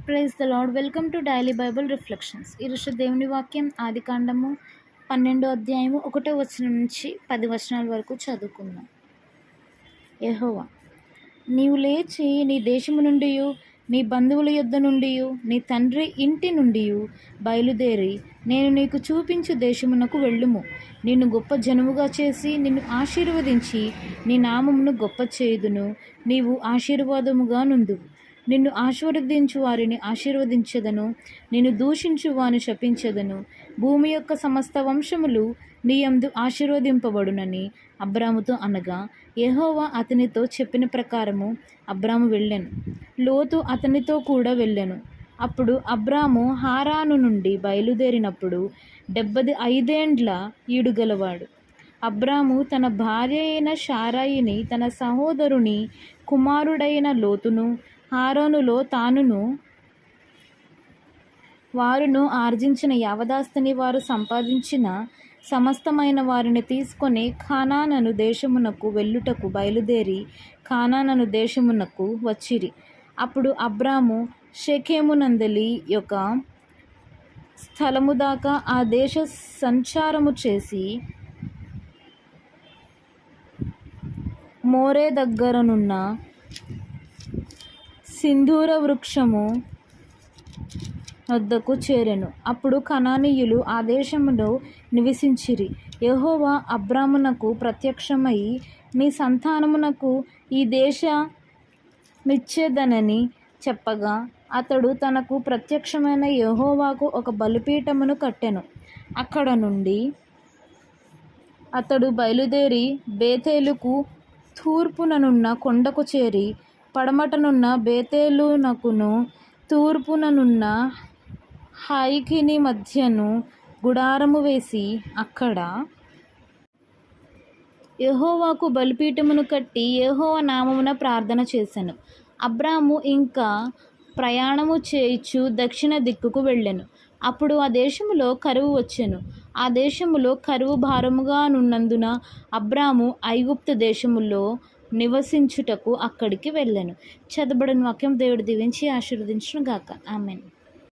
Praise the Lord. Welcome to daily Bible reflections. ఈరోజు దేవుని వాక్యం ఆదికాండము 12వ అధ్యాయము 1వ వచనం నుంచి 10 వచనాల వరకు చదువుకుందాం. యెహోవా, నీవు లేచి నీ దేశము నుండి, నీ బంధువుల యొద్ద నుండి, నీ తండ్రి ఇంటి నుండి బయలుదేరి నేను నీకు చూపించు దేశమునకు వెళ్ళుము. నిన్ను గొప్ప జనముగా చేసి నిన్ను ఆశీర్వదించి నీ నామమును గొప్ప చేయుదును. నీవు ఆశీర్వాదముగా నుందువు. నిన్ను ఆశీర్వదించు వారిని ఆశీర్వదించెదను, నిన్ను దూషించు వారిని శపించెదను. భూమి యొక్క సమస్త వంశములు నీ యందు ఆశీర్వదింపబడునని అబ్రాముతో అనగా, యెహోవా అతనితో చెప్పిన ప్రకారము అబ్రాము వెళ్ళెను. లోతు అతనితో కూడా వెళ్ళెను. అప్పుడు అబ్రాము హారాను నుండి బయలుదేరినప్పుడు 75 ఏండ్ల ఈడుగలవాడు. అబ్రాము తన భార్య అయిన శారాయిని, తన సహోదరుని కుమారుడైన లోతును, హారానులో తానును వారును ఆర్జించిన యావదాస్తిని, వారు సంపాదించిన సమస్తమైన వారిని తీసుకొని కానాను దేశమునకు వెళ్ళుటకు బయలుదేరి కానాను దేశమునకు వచ్చిరి. అప్పుడు అబ్రాము షెకెమునందలి యొక్క స్థలము దాకా ఆ దేశ సంచారము చేసి మోరే దగ్గరనున్న సింధూర వృక్షము వద్దకు చేరెను. అప్పుడు కనానీయులు ఆ దేశములో నివసించిరి. యెహోవా అబ్రామునకు ప్రత్యక్షమై, నీ సంతానమునకు ఈ దేశమిచ్చేదనని చెప్పగా, అతడు తనకు ప్రత్యక్షమైన యెహోవాకు ఒక బలిపీఠమును కట్టెను. అక్కడ నుండి అతడు బయలుదేరి బేతేలుకు తూర్పుననున్న కొండకు చేరి, పడమటనున్న బేతేలునకును తూర్పుననున్న హాయికిని మధ్యను గుడారము వేసి అక్కడ యెహోవాకు బలిపీఠమును కట్టి యెహోవా నామమున ప్రార్థన చేసెను. అబ్రాము ఇంకా ప్రయాణము చేయుచు దక్షిణ దిక్కుకు వెళ్ళెను. అప్పుడు ఆ దేశములో కరువు వచ్చెను. ఆ దేశములో కరువు భారముగా నున్నందున అబ్రాము ఐగుప్తు దేశములో నివసించుటకు అక్కడికి వెళ్ళెను. చదవబడిన వాక్యం దేవుడు దీవించి ఆశీర్వదించును గాక. ఆమేన్.